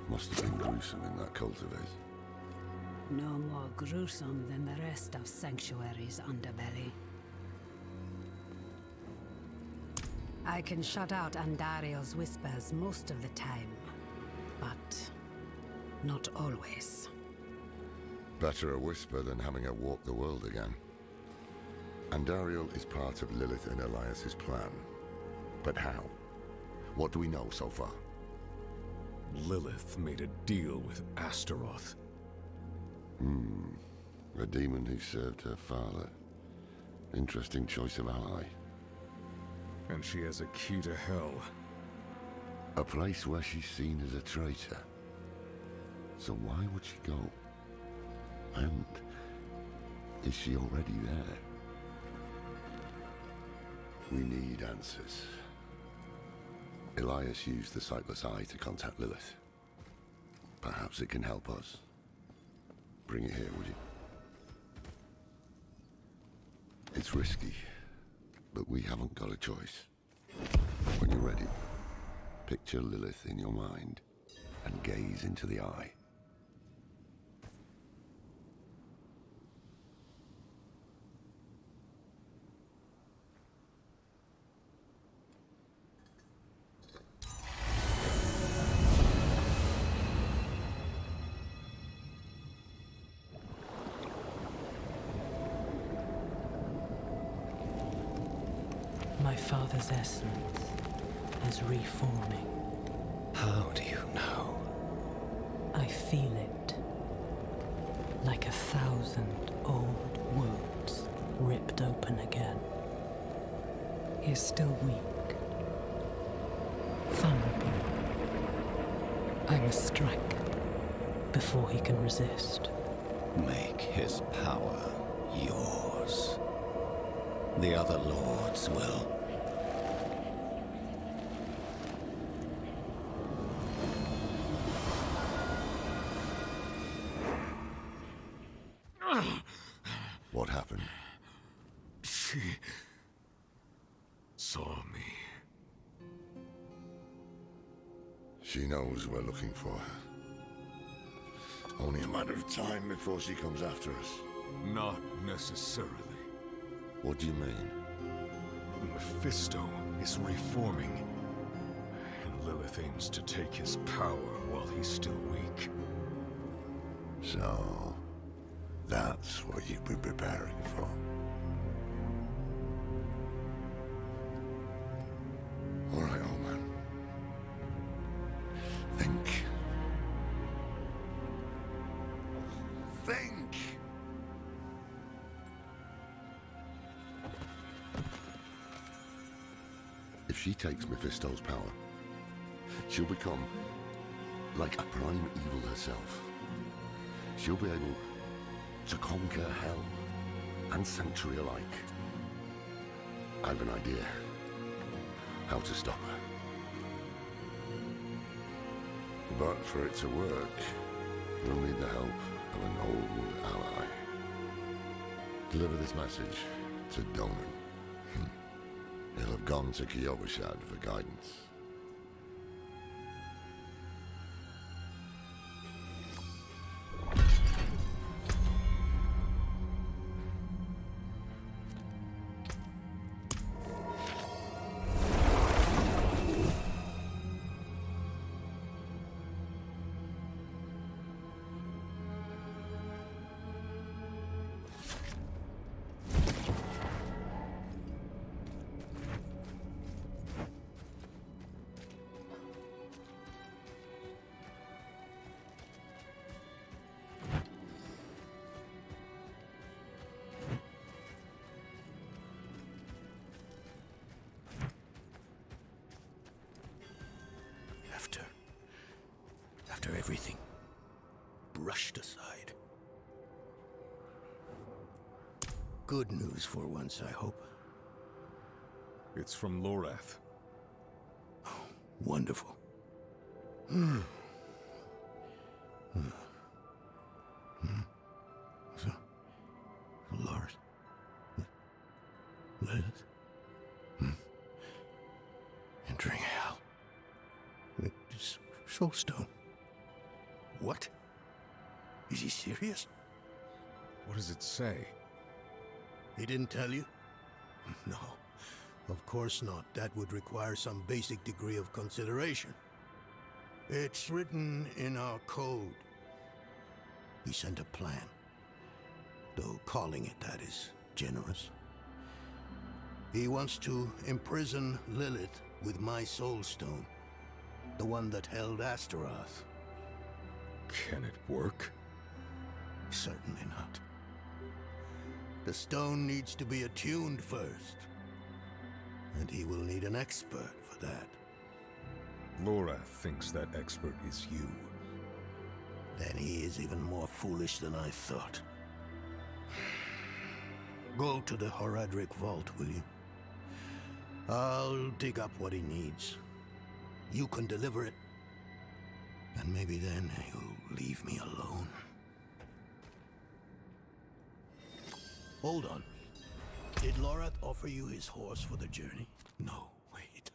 Must have been gruesome in that cult of his. No more gruesome than the rest of Sanctuary's underbelly. I can shut out Andario's whispers most of the time, but not always. Better a whisper than having her walk the world again. Andariel is part of Lilith and Elias's plan. But how? What do we know so far? Lilith made a deal with Astaroth. A demon who served her father. Interesting choice of ally. And she has a key to hell. A place where she's seen as a traitor. So why would she go? And is she already there? We need answers. Elias used the Sightless Eye to contact Lilith. Perhaps it can help us. Bring it here, would you? It's risky, but we haven't got a choice. When you're ready, picture Lilith in your mind and gaze into the eye. My father's essence is reforming. How do you know? I feel it. Like 1,000 old wounds ripped open again. He's still weak. Vulnerable. I must strike before he can resist. Make his power yours. The other lords will. What happened? She saw me. She knows we're looking for her. Only a matter of time before she comes after us. Not necessarily. What do you mean? Mephisto is reforming, and Lilith aims to take his power while he's still weak. So, that's what you've been preparing for. All right, old man. Think. Think! If she takes Mephisto's power, she'll become like a prime evil herself. She'll be able to conquer hell and sanctuary alike. I have an idea how to stop her. But for it to work, we'll need the help of an old ally. Deliver this message to Donan. He'll have gone to Kyovashad for guidance. After everything brushed aside. Good news for once, I hope. It's from Lorath. Oh, wonderful. So, Lord, Lilith, entering hell. It's Soulstone. What? Is he serious? What does it say? He didn't tell you? No, of course not. That would require some basic degree of consideration. It's written in our code. He sent a plan. Though calling it that is generous. He wants to imprison Lilith with my soul stone. The one that held Astaroth. Can it work? Certainly not. The stone needs to be attuned first. And he will need an expert for that. Lorath thinks that expert is you. Then he is even more foolish than I thought. Go to the Horadric vault, will you? I'll dig up what he needs. You can deliver it. And maybe then he'll leave me alone. Hold on. Did Lorath offer you his horse for the journey? No, wait.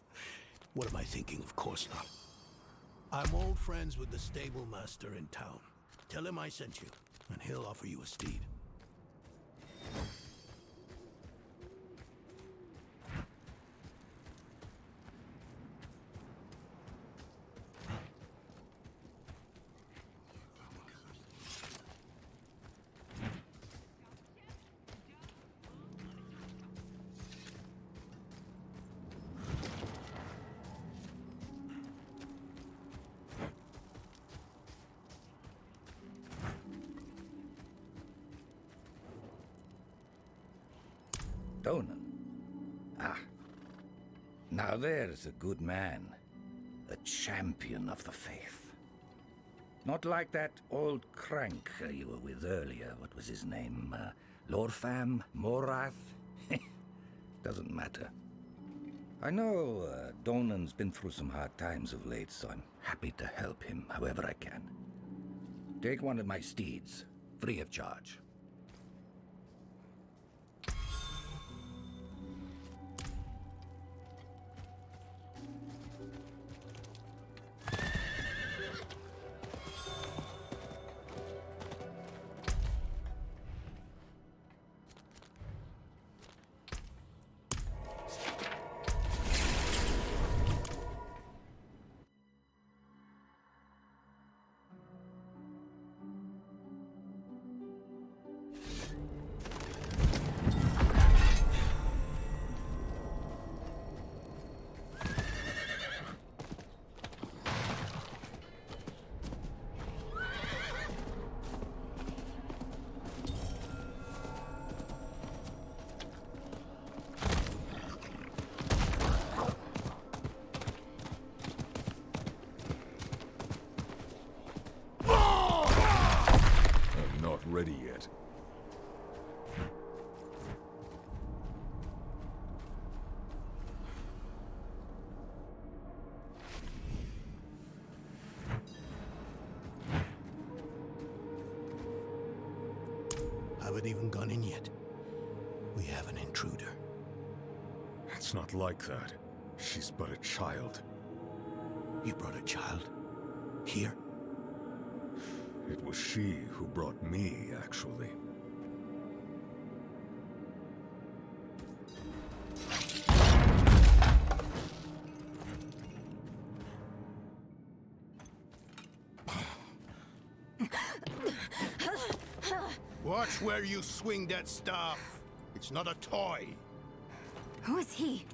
What am I thinking? Of course not. I'm old friends with the stable master in town. Tell him I sent you, and he'll offer you a steed. Donan. Ah. Now there's a good man. A champion of the faith. Not like that old crank you were with earlier. What was his name? Lorfam? Morath? Doesn't matter. I know Donan's been through some hard times of late, so I'm happy to help him however I can. Take one of my steeds, free of charge. Ready yet. Haven't even gone in yet. We have an intruder. It's not like that. She's but a child. You brought a child? Here? It was she who brought me, actually. Watch where you swing that staff. It's not a toy. Who is he?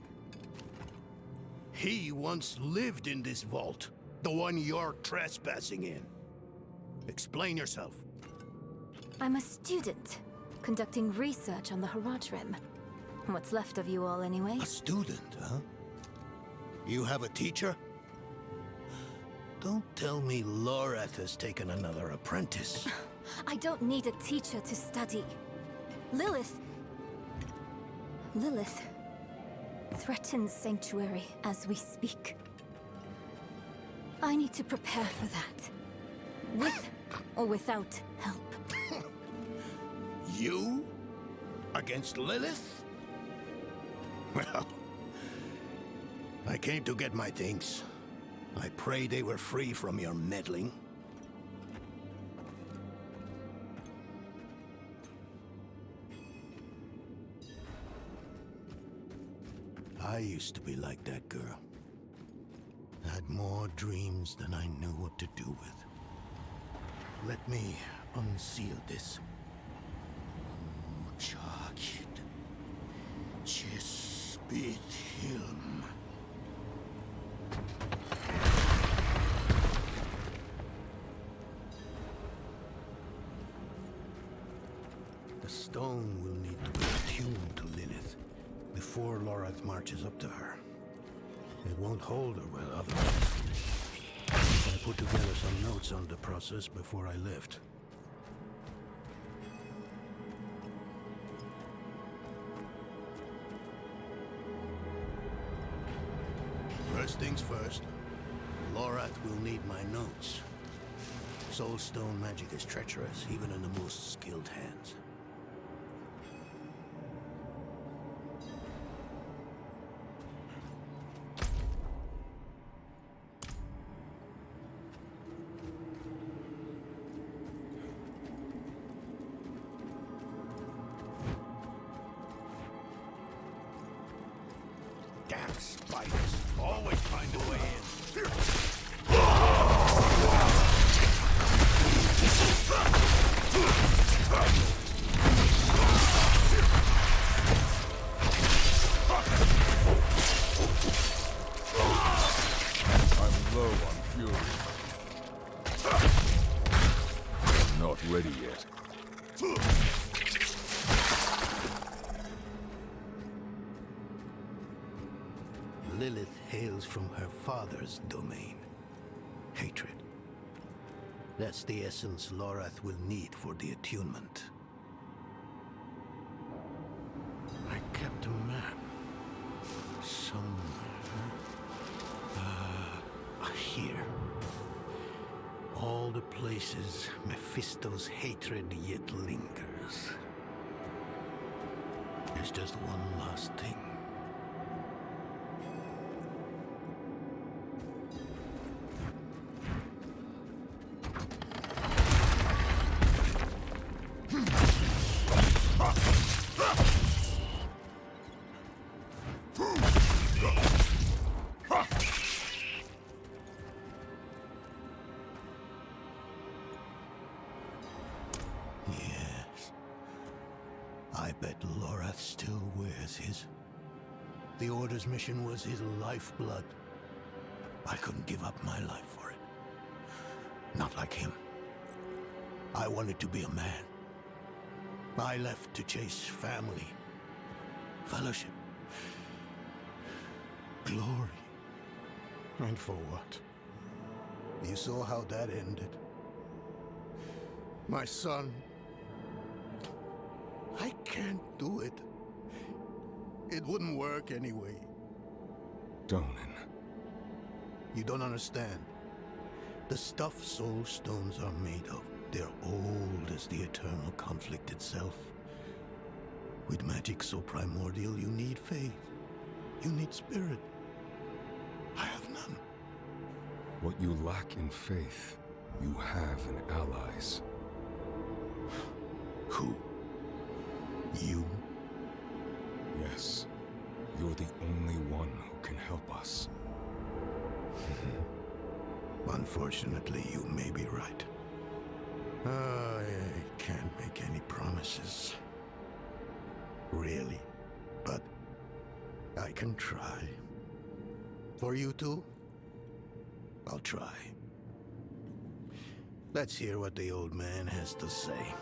He once lived in this vault. The one you're trespassing in. Explain yourself. I'm a student, conducting research on the Horadrim. What's left of you all, anyway? A student, huh? You have a teacher? Don't tell me Lorath has taken another apprentice. I don't need a teacher to study. Lilith threatens Sanctuary as we speak. I need to prepare for that. With or without help. You? Against Lilith? Well, I came to get my things. I pray they were free from your meddling. used to be like that girl. Had more dreams than I knew what to do with. Let me unseal this. Charged. Chespit Hilm. The stone will need to be attuned to Lilith before Lorath marches up to her. It won't hold her well otherwise. I put together some notes on the process before I left. First things first, Lorath will need my notes. Soulstone magic is treacherous, even in the most skilled hands. Damn spiders! Always find a way in. I'm low on fury. I'm not ready yet. Lilith hails from her father's domain. Hatred. That's the essence Lorath will need for the attunement. I kept a map. Somewhere. Here. All the places Mephisto's hatred yet lingers. There's just one last thing. Yes. I bet Lorath still wears his. The Order's mission was his lifeblood. I couldn't give up my life for it. Not like him. I wanted to be a man. I left to chase family, fellowship, glory. And for what? You saw how that ended. My son. I can't do it. It wouldn't work anyway. Donan. You don't understand. The stuff soul stones are made of, they're old as the eternal conflict itself. With magic so primordial, you need faith. You need spirit. I have none. What you lack in faith, you have in allies. Who? You? Yes. You're the only one who can help us. Unfortunately, you may be right. I can't make any promises. Really. But I can try. For you two, I'll try. Let's hear what the old man has to say.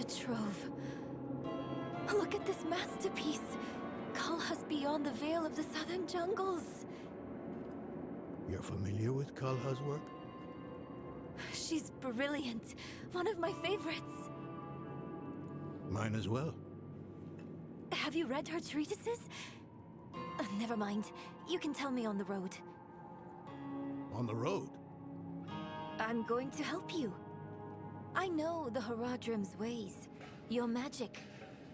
Trove. Look at this masterpiece. Kalha's beyond the veil of the southern jungles. You're familiar with Kalha's work? She's brilliant. One of my favorites. Mine as well. Have you read her treatises? Never mind. You can tell me on the road. On the road? I'm going to help you. I know the Horadrim's ways. Your magic.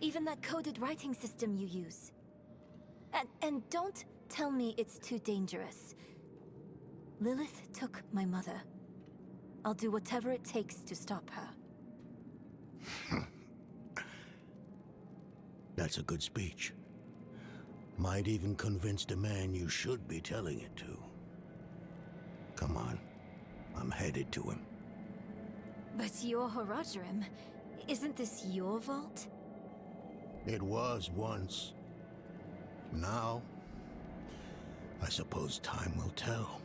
Even that coded writing system you use. And don't tell me it's too dangerous. Lilith took my mother. I'll do whatever it takes to stop her. That's a good speech. Might even convince the man you should be telling it to. Come on. I'm headed to him. But you're Horadrim. Isn't this your vault? It was once. Now, I suppose time will tell.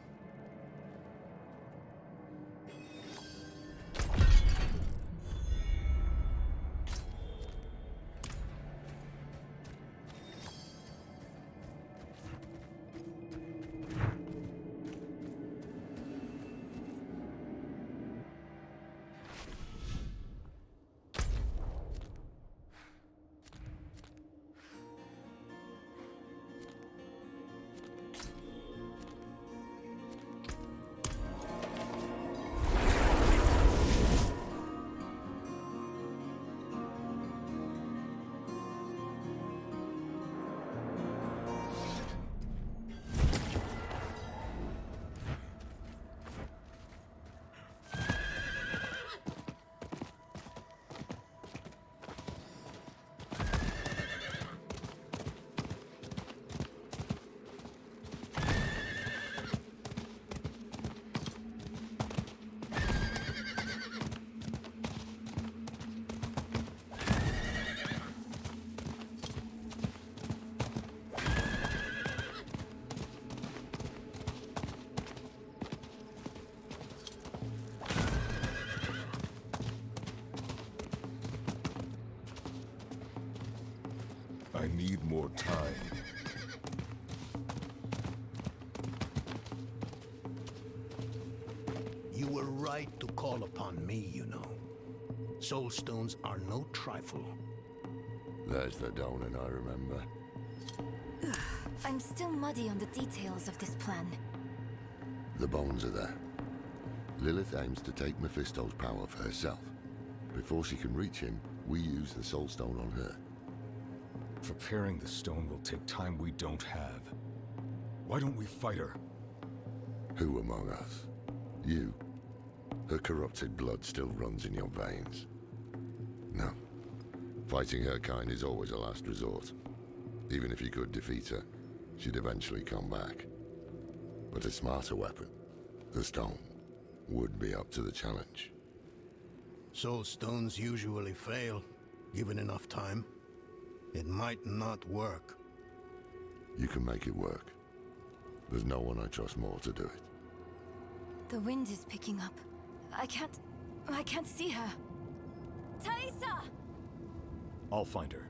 I need more time. You were right to call upon me, you know. Soul stones are no trifle. There's the Donan I remember. I'm still muddy on the details of this plan. The bones are there. Lilith aims to take Mephisto's power for herself. Before she can reach him, we use the Soul Stone on her. Preparing the stone will take time we don't have. Why don't we fight her? Who among us? You. Her corrupted blood still runs in your veins. No. Fighting her kind is always a last resort. Even if you could defeat her, she'd eventually come back. But a smarter weapon, the stone, would be up to the challenge. Soul stones usually fail, given enough time. It might not work. You can make it work. There's no one I trust more to do it. The wind is picking up. I can't see her. Thaisa! I'll find her.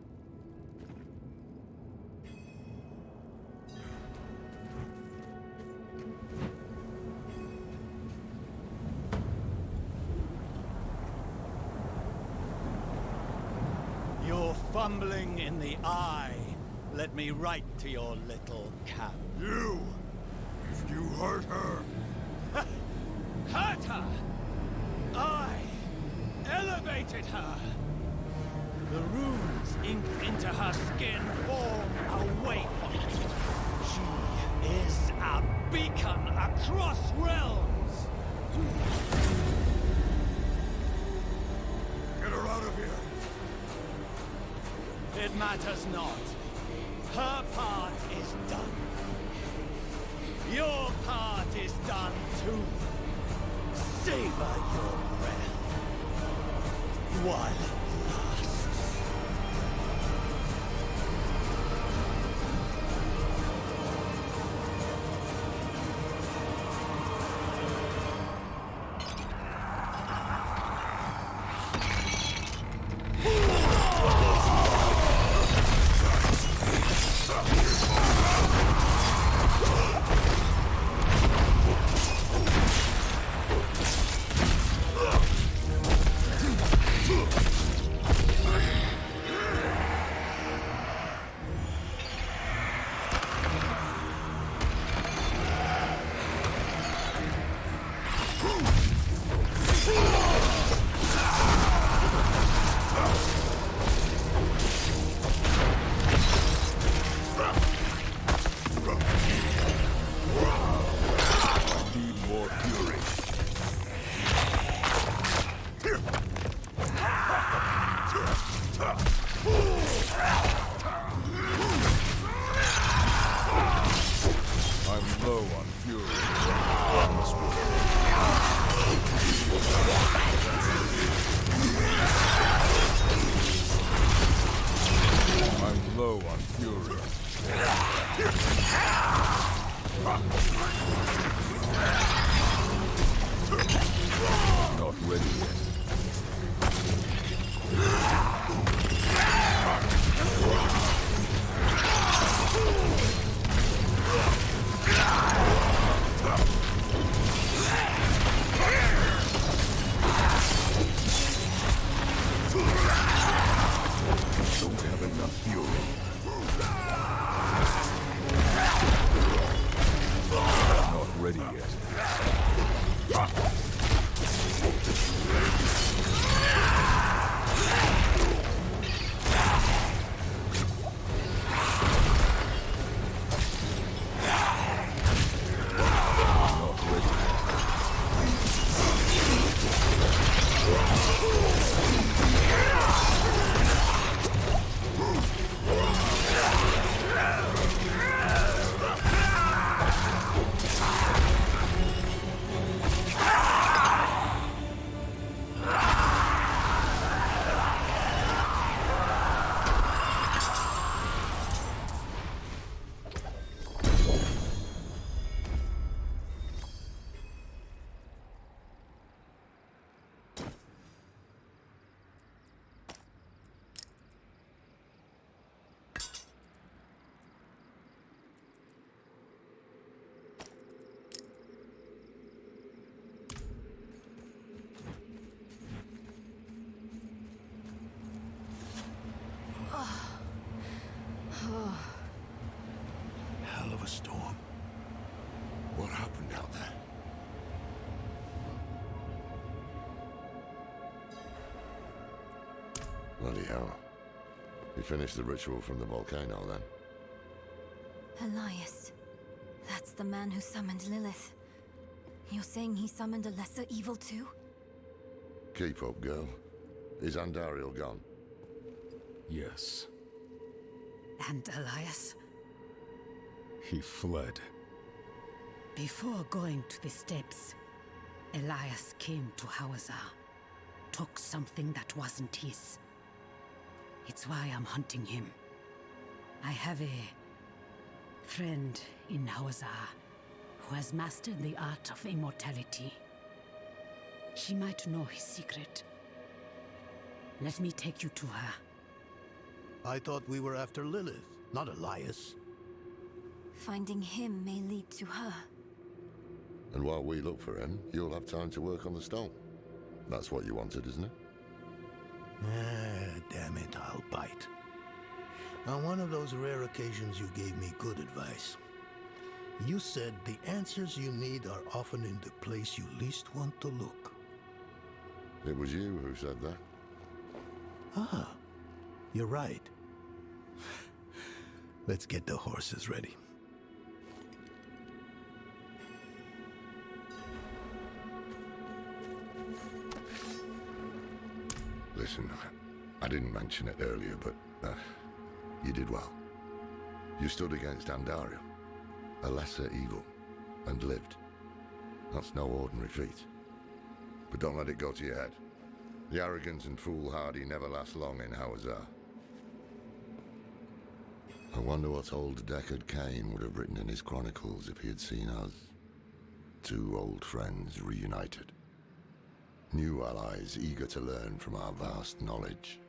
You're fumbling in the eye. Let me write to your little cap. You! If you hurt her... Hurt her! I elevated her! The runes inked into her skin form a waypoint. She is a beacon across realms! Get her out of here! It matters not. Her part is done. Your part is done too. Savor your breath while it lasts. I'm low on fury. I'm low on fury. Not ready yet. Don't have enough fury. Not ready yet. Hell of a storm. What happened out there? Bloody hell. You finished the ritual from the volcano, then? Elias. That's the man who summoned Lilith. You're saying he summoned a lesser evil too? Keep up, girl. Is Andariel gone? Yes, And Elias? he fled. Before going to the steps, Elias came to Hawazar, took something that wasn't his. It's why I'm hunting him. I have a friend in Hawazar who has mastered the art of immortality. She might know his secret. Let me take you to her. I thought we were after Lilith, not Elias. Finding him may lead to her. And while we look for him, you'll have time to work on the stone. That's what you wanted, isn't it? Ah, damn it, I'll bite. On one of those rare occasions you gave me good advice. You said the answers you need are often in the place you least want to look. It was you who said that. Ah, you're right. Let's get the horses ready. Listen, I didn't mention it earlier, but you did well. You stood against Andariel, a lesser evil, and lived. That's no ordinary feat. But don't let it go to your head. The arrogance and foolhardy never last long in Hawazar. I wonder what old Deckard Cain would have written in his chronicles if he had seen us. Two old friends reunited. New allies eager to learn from our vast knowledge.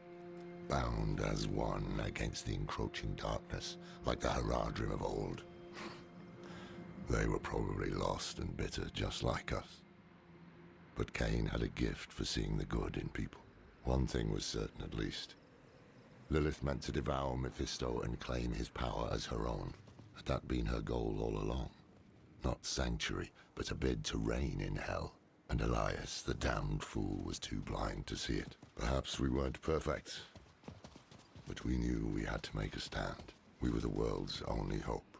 Bound as one against the encroaching darkness, like the Horadric of old. They were probably lost and bitter, just like us. But Cain had a gift for seeing the good in people. One thing was certain, at least. Lilith meant to devour Mephisto and claim his power as her own. Had that been her goal all along? Not sanctuary, but a bid to reign in hell. And Elias, the damned fool, was too blind to see it. Perhaps we weren't perfect, but we knew we had to make a stand. We were the world's only hope.